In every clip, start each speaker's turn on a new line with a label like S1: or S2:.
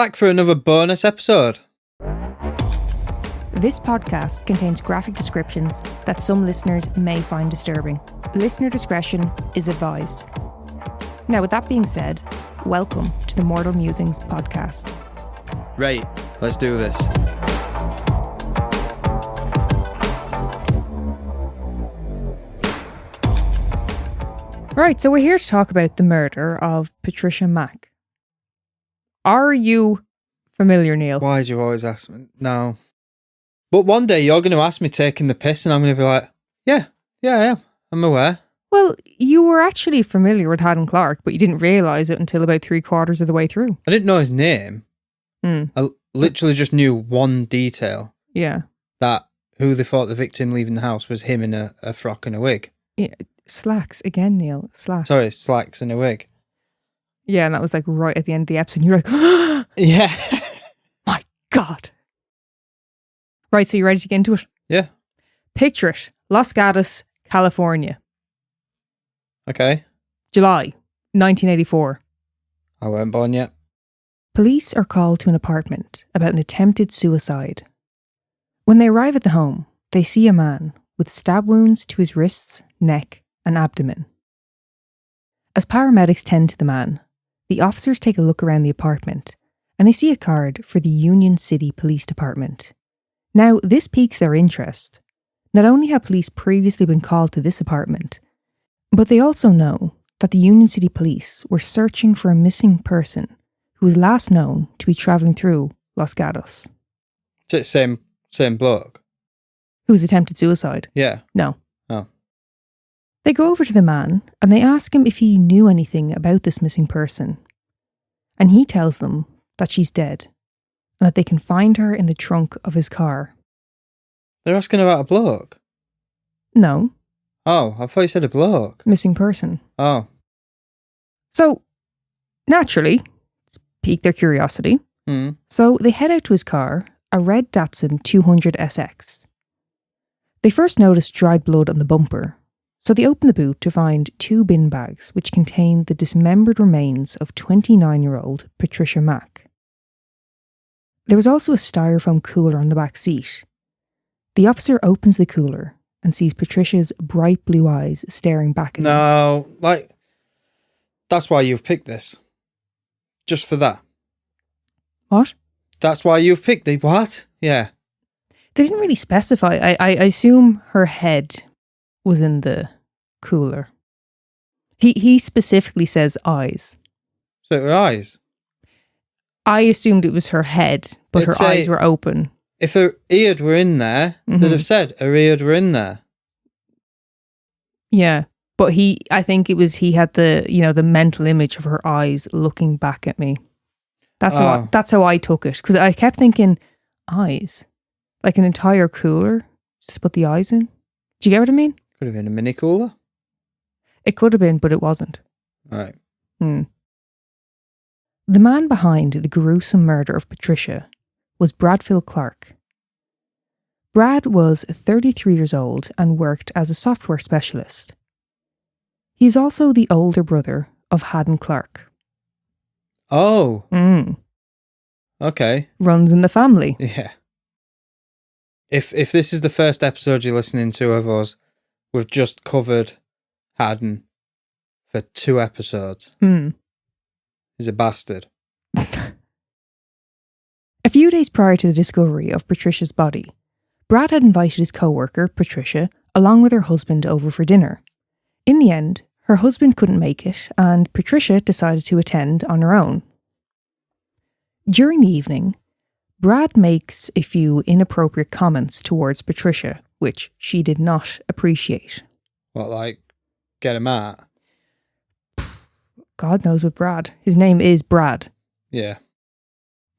S1: Back for another bonus episode.
S2: This podcast contains graphic descriptions that some listeners may find disturbing. Listener discretion is advised. Now, with that being said, welcome to the Mortal Musings podcast.
S1: Right, let's do this.
S2: Right, so we're here to talk about the murder of Patricia Mak. Are you familiar, Neil?
S1: Why do you always ask me? No. But one day you're going to ask me taking the piss and I'm going to be like, yeah, I am. I'm aware.
S2: Well, you were actually familiar with Haddon Clark, but you didn't realise it until about 3/4 of the way through.
S1: I didn't know his name.
S2: Mm.
S1: I literally just knew one detail.
S2: Yeah.
S1: That who they thought the victim leaving the house was him in a frock and a wig.
S2: Yeah. Slacks again, Neil. Slacks.
S1: Sorry, slacks and a wig.
S2: Yeah, and that was like right at the end of the episode. You're like,
S1: yeah.
S2: My God. Right, so you ready to get into it?
S1: Yeah.
S2: Picture it. Los Gatos, California.
S1: Okay.
S2: July 1984.
S1: I weren't born yet.
S2: Police are called to an apartment about an attempted suicide. When they arrive at the home, they see a man with stab wounds to his wrists, neck, and abdomen. As paramedics tend to the man, the officers take a look around the apartment and they see a card for the Union City Police Department. Now, this piques their interest. Not only have police previously been called to this apartment, but they also know that the Union City Police were searching for a missing person who was last known to be travelling through Los Gatos.
S1: Is it same bloke?
S2: Who's attempted suicide?
S1: Yeah.
S2: No.
S1: Oh.
S2: They go over to the man and they ask him if he knew anything about this missing person. And he tells them that she's dead and that they can find her in the trunk of his car.
S1: They're asking about a bloke?
S2: No.
S1: Oh, I thought you said a bloke.
S2: Missing person.
S1: Oh.
S2: So, naturally, it's piqued their curiosity.
S1: Mm.
S2: So they head out to his car, a red Datsun 200 SX. They first notice dried blood on the bumper, so they open the boot to find 2 bin bags which contain the dismembered remains of 29-year-old Patricia Mak. There was also a styrofoam cooler on the back seat. The officer opens the cooler and sees Patricia's bright blue eyes staring back at him.
S1: No, that's why you've picked this. Just for that.
S2: What?
S1: That's why you've picked the what? Yeah.
S2: They didn't really specify. I assume her head was in the cooler. He specifically says eyes.
S1: So her eyes?
S2: I assumed it was her head, but her eyes were open.
S1: If her ear were in there, they'd have said her ear were in there.
S2: Yeah, but I think it was he had the mental image of her eyes looking back at me. That's how I took it, because I kept thinking eyes, like an entire cooler, just put the eyes in. Do you get what I mean?
S1: Could have been a mini cooler.
S2: It could have been, but it wasn't.
S1: Right.
S2: The man behind the gruesome murder of Patricia was Bradfield Clark. Brad was 33 years old and worked as a software specialist. He is also the older brother of Haddon Clark.
S1: Oh. Okay.
S2: Runs in the family.
S1: Yeah. If this is the first episode you're listening to of us, we've just covered Haddon for 2 episodes. He's a bastard.
S2: A few days prior to the discovery of Patricia's body, Brad had invited his co-worker, Patricia, along with her husband over for dinner. In the end, her husband couldn't make it, and Patricia decided to attend on her own. During the evening, Brad makes a few inappropriate comments towards Patricia, which she did not appreciate.
S1: What, like, get him out?
S2: God knows with Brad. His name is Brad.
S1: Yeah.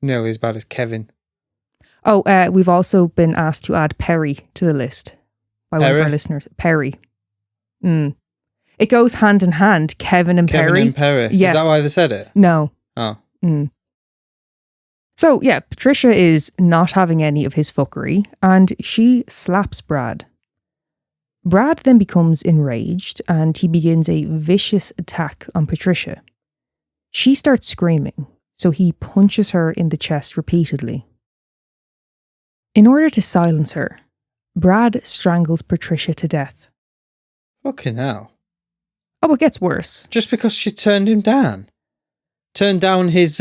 S1: Nearly as bad as Kevin.
S2: Oh, we've also been asked to add Perry to the list by one of our listeners. Perry. It goes hand in hand, Kevin and Perry.
S1: Kevin and Perry.
S2: Yes.
S1: Is that why they said it?
S2: No.
S1: Oh.
S2: So, yeah, Patricia is not having any of his fuckery, and she slaps Brad. Brad then becomes enraged, and he begins a vicious attack on Patricia. She starts screaming, so he punches her in the chest repeatedly. In order to silence her, Brad strangles Patricia to death.
S1: Fucking hell.
S2: Oh, it gets worse.
S1: Just because she turned him down? Turned down his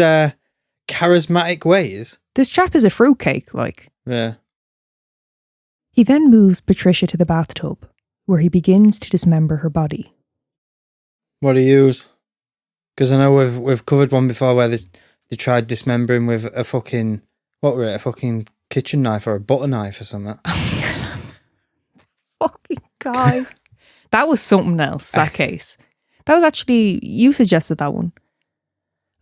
S1: charismatic ways?
S2: This chap is a fruitcake, like.
S1: Yeah.
S2: He then moves Patricia to the bathtub, where he begins to dismember her body.
S1: What do you use? Because I know we've covered one before where they tried dismembering with a fucking, what were it, a fucking kitchen knife or a butter knife or something.
S2: Fucking guy. That was something else, that case. That was actually, you suggested that one.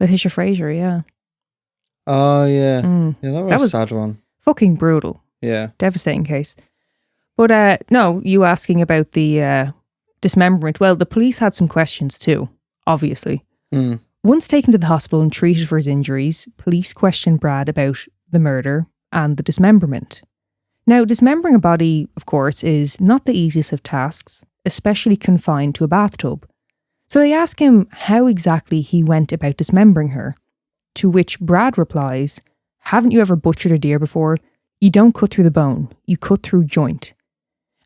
S2: Patricia Fraser, yeah.
S1: Oh, yeah. Yeah, that was a sad one.
S2: Fucking brutal.
S1: Yeah.
S2: Devastating case. But no, you asking about the dismemberment. Well, the police had some questions too, obviously. Once taken to the hospital and treated for his injuries, police questioned Brad about the murder and the dismemberment. Now, dismembering a body, of course, is not the easiest of tasks, especially confined to a bathtub. So they ask him how exactly he went about dismembering her, to which Brad replies, "Haven't you ever butchered a deer before? You don't cut through the bone, you cut through joint."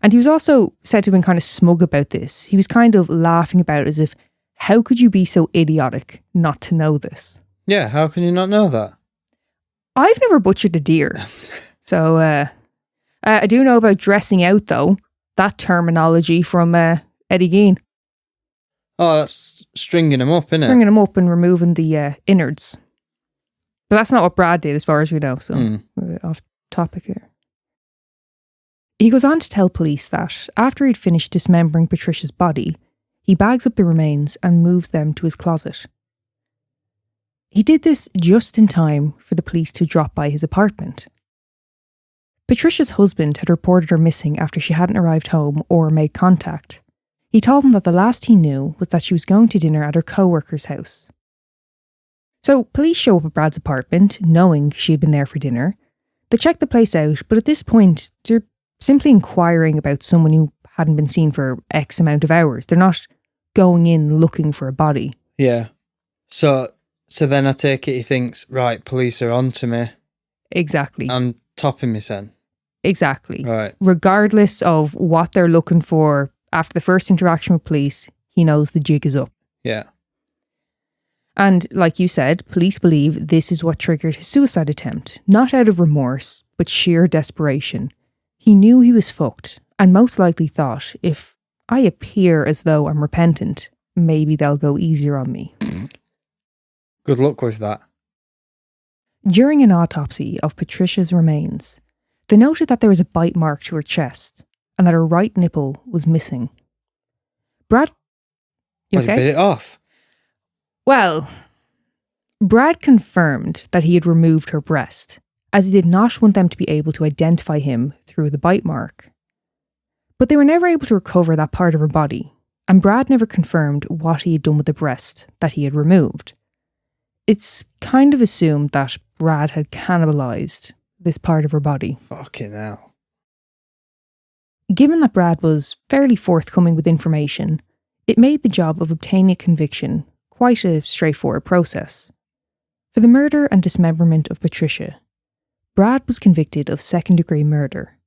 S2: And he was also said to have been kind of smug about this. He was kind of laughing about it as if, how could you be so idiotic not to know this?
S1: Yeah, how can you not know that?
S2: I've never butchered a deer. So, I do know about dressing out, though. That terminology from Eddie Gein.
S1: Oh, that's stringing them up, isn't it?
S2: Stringing them up and removing the innards. But that's not what Brad did, as far as we know. So, we're off topic here. He goes on to tell police that after he'd finished dismembering Patricia's body, he bags up the remains and moves them to his closet. He did this just in time for the police to drop by his apartment. Patricia's husband had reported her missing after she hadn't arrived home or made contact. He told him that the last he knew was that she was going to dinner at her co-worker's house. So police show up at Brad's apartment, knowing she had been there for dinner. They check the place out, but at this point, they're simply inquiring about someone who hadn't been seen for X amount of hours. They're not going in looking for a body.
S1: Yeah. So then I take it he thinks, right, police are on to me.
S2: Exactly.
S1: I'm topping me then.
S2: Exactly.
S1: Right.
S2: Regardless of what they're looking for after the first interaction with police, he knows the jig is up.
S1: Yeah.
S2: And like you said, police believe this is what triggered his suicide attempt, not out of remorse, but sheer desperation. He knew he was fucked, and most likely thought, if I appear as though I'm repentant, maybe they'll go easier on me.
S1: Good luck with that.
S2: During an autopsy of Patricia's remains, they noted that there was a bite mark to her chest, and that her right nipple was missing. Brad, you okay?
S1: He bit it off.
S2: Well, Brad confirmed that he had removed her breast, as he did not want them to be able to identify him through the bite mark. But they were never able to recover that part of her body, and Brad never confirmed what he had done with the breast that he had removed. It's kind of assumed that Brad had cannibalized this part of her body.
S1: Fucking hell.
S2: Given that Brad was fairly forthcoming with information, it made the job of obtaining a conviction quite a straightforward process. For the murder and dismemberment of Patricia, Brad was convicted of second-degree murder.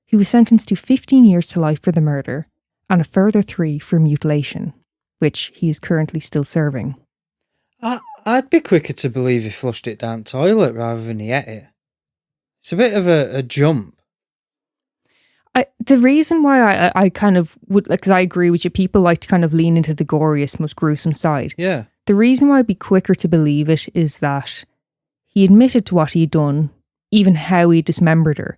S2: He was sentenced to 15 years to life for the murder and a further 3 for mutilation, which he is currently still serving.
S1: I'd be quicker to believe he flushed it down the toilet rather than he ate it. It's a bit of a jump.
S2: The reason why I kind of would, because I agree with you, people like to kind of lean into the goriest, most gruesome side.
S1: Yeah.
S2: The reason why I'd be quicker to believe it is that he admitted to what he'd done, even how he dismembered her.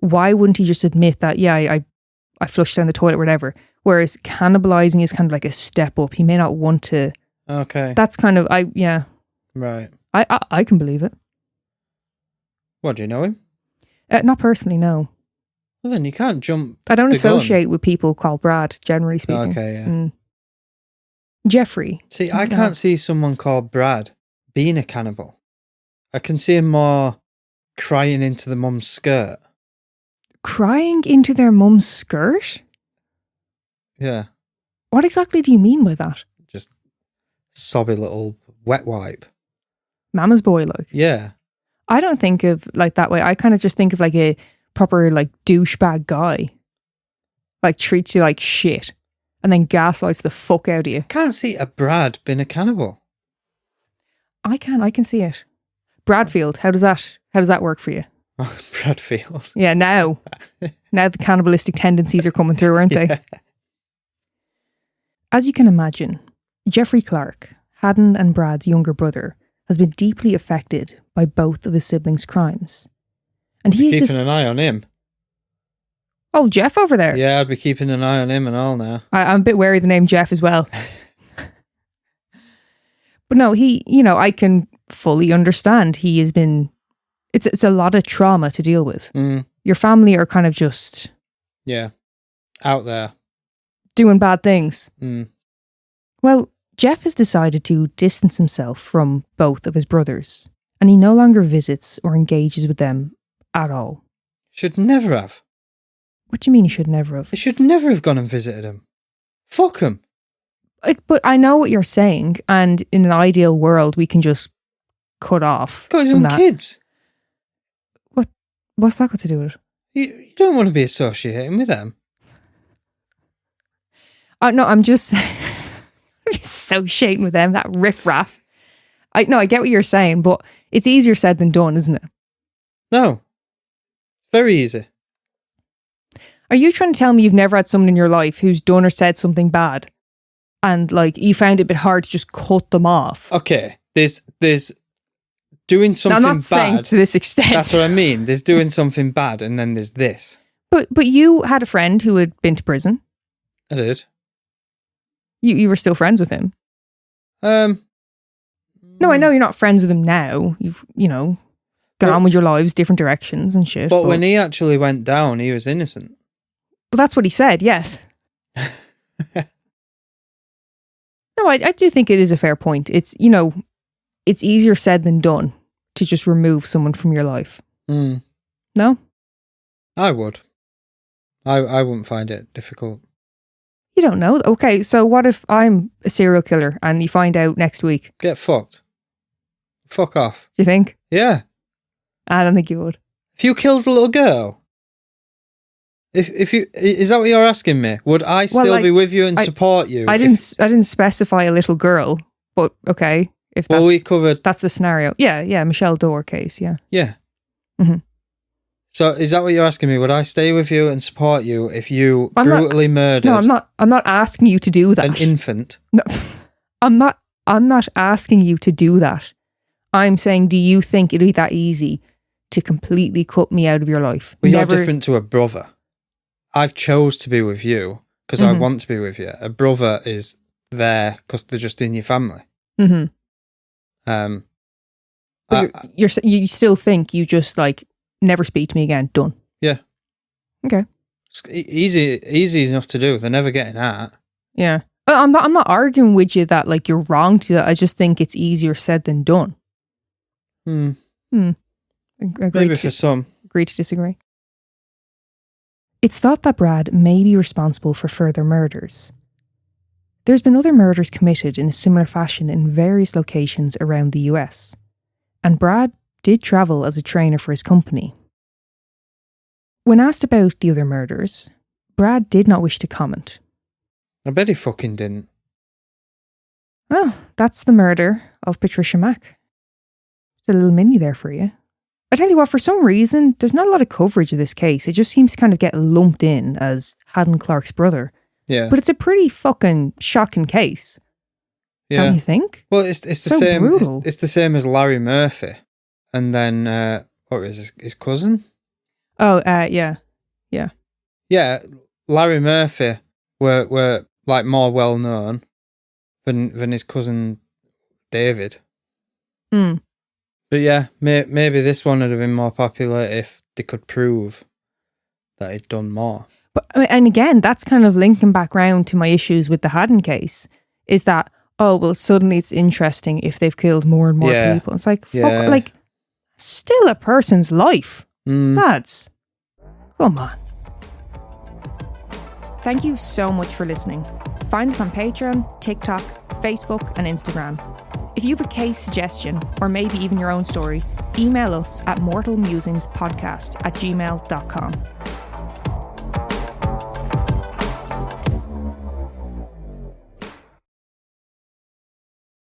S2: Why wouldn't he just admit that, yeah, I flushed down the toilet, whatever? Whereas cannibalizing is kind of like a step up. He may not want to.
S1: Okay.
S2: That's kind of, yeah.
S1: Right.
S2: I can believe it.
S1: What, do you know him?
S2: Not personally, no.
S1: Well, then you can't jump.
S2: I don't
S1: the
S2: associate
S1: gun.
S2: with people called Brad, generally speaking.
S1: Okay, yeah.
S2: Jeffrey.
S1: See, I can't see someone called Brad being a cannibal. I can see him more crying into the mum's skirt.
S2: Crying into their mum's skirt?
S1: Yeah.
S2: What exactly do you mean by that?
S1: Just sobby little wet wipe.
S2: Mama's boy, like.
S1: Yeah.
S2: I don't think of like that way. I kind of just think of like a proper like douchebag guy. Like treats you like shit and then gaslights the fuck out of you.
S1: Can't see a Brad being a cannibal.
S2: I can see it. Bradfield, how does that work for you?
S1: Bradfield.
S2: Yeah, now the cannibalistic tendencies are coming through, aren't they? As you can imagine, Jeffrey Clark, Haddon and Brad's younger brother, has been deeply affected by both of his siblings' crimes. And he's
S1: keeping an eye on him.
S2: Oh, Jeff over there.
S1: Yeah, I'd be keeping an eye on him and all now.
S2: I'm a bit wary of the name Jeff as well. But no, I can fully understand. He has been, it's a lot of trauma to deal with.
S1: Mm.
S2: Your family are kind of just...
S1: Yeah, out there.
S2: Doing bad things.
S1: Mm.
S2: Well, Jeff has decided to distance himself from both of his brothers, and he no longer visits or engages with them at all.
S1: Should never have.
S2: What do you mean he should never have?
S1: He should never have gone and visited him. Fuck him.
S2: But I know what you're saying, and in an ideal world, we can just cut off.
S1: Got his own kids.
S2: What's that got to do with it?
S1: You don't want to be associating with them.
S2: No, I'm just saying. Associating with them, that riffraff. I get what you're saying, but it's easier said than done, isn't it?
S1: No. Very easy.
S2: Are you trying to tell me you've never had someone in your life who's done or said something bad and like you found it a bit hard to just cut them off?
S1: Okay, there's doing something
S2: I'm not
S1: bad.
S2: saying to this extent.
S1: That's what I mean. There's doing something bad and then there's this.
S2: But you had a friend who had been to prison.
S1: I did.
S2: You were still friends with him.
S1: No,
S2: I know you're not friends with him now. You've, gone on with your lives, different directions and shit.
S1: But when he actually went down, he was innocent.
S2: Well, that's what he said, yes. No, I do think it is a fair point. It's, it's easier said than done to just remove someone from your life.
S1: Mm.
S2: No?
S1: I would. I wouldn't find it difficult.
S2: You don't know. Okay, so what if I'm a serial killer and you find out next week?
S1: Get fucked. Fuck off.
S2: Do you think?
S1: Yeah.
S2: I don't think you would.
S1: If you killed a little girl, if you, is that what you're asking me? Would I still be with you and support you?
S2: I didn't specify a little girl, but okay. If that's,
S1: we covered.
S2: That's the scenario. Yeah, Michelle Dorr case. Yeah.
S1: Yeah.
S2: Mm-hmm.
S1: So is that what you're asking me? Would I stay with you and support you if you brutally murdered?
S2: No, I'm not asking you to do that.
S1: An infant.
S2: No, I'm not asking you to do that. I'm saying, do you think it'd be that easy to completely cut me out of your life?
S1: Well, you're different to a brother. I've chose to be with you because I want to be with you. A brother is there because they're just in your family.
S2: Mm-hmm. You still think you just like never speak to me again? Done.
S1: Yeah.
S2: Okay.
S1: It's easy enough to do. They're never getting out.
S2: Yeah. I'm not arguing with you that like you're wrong to that. I just think it's easier said than done.
S1: Maybe for some.
S2: Agree to disagree. It's thought that Brad may be responsible for further murders. There's been other murders committed in a similar fashion in various locations around the US, and Brad did travel as a trainer for his company. When asked about the other murders, Brad did not wish to comment.
S1: I bet he fucking didn't.
S2: Well, that's the murder of Patricia Mak. There's a little mini there for you. I tell you what, for some reason, there's not a lot of coverage of this case. It just seems to kind of get lumped in as Haddon Clark's brother.
S1: Yeah.
S2: But it's a pretty fucking shocking case.
S1: Yeah.
S2: Don't you think?
S1: Well, it's the
S2: so
S1: same.
S2: Brutal.
S1: It's the same as Larry Murphy, and then what was his cousin?
S2: Oh, yeah.
S1: Yeah, Larry Murphy were like more well known than his cousin David. But yeah, maybe this one would have been more popular if they could prove that he'd done more.
S2: But and again, that's kind of linking back round to my issues with the Haddon case. Is that suddenly it's interesting if they've killed more and more people. It's like fuck, like still a person's life, lads. Come on. Thank you so much for listening. Find us on Patreon, TikTok, Facebook, and Instagram. If you have a case suggestion, or maybe even your own story, email us at mortalmusingspodcast@gmail.com.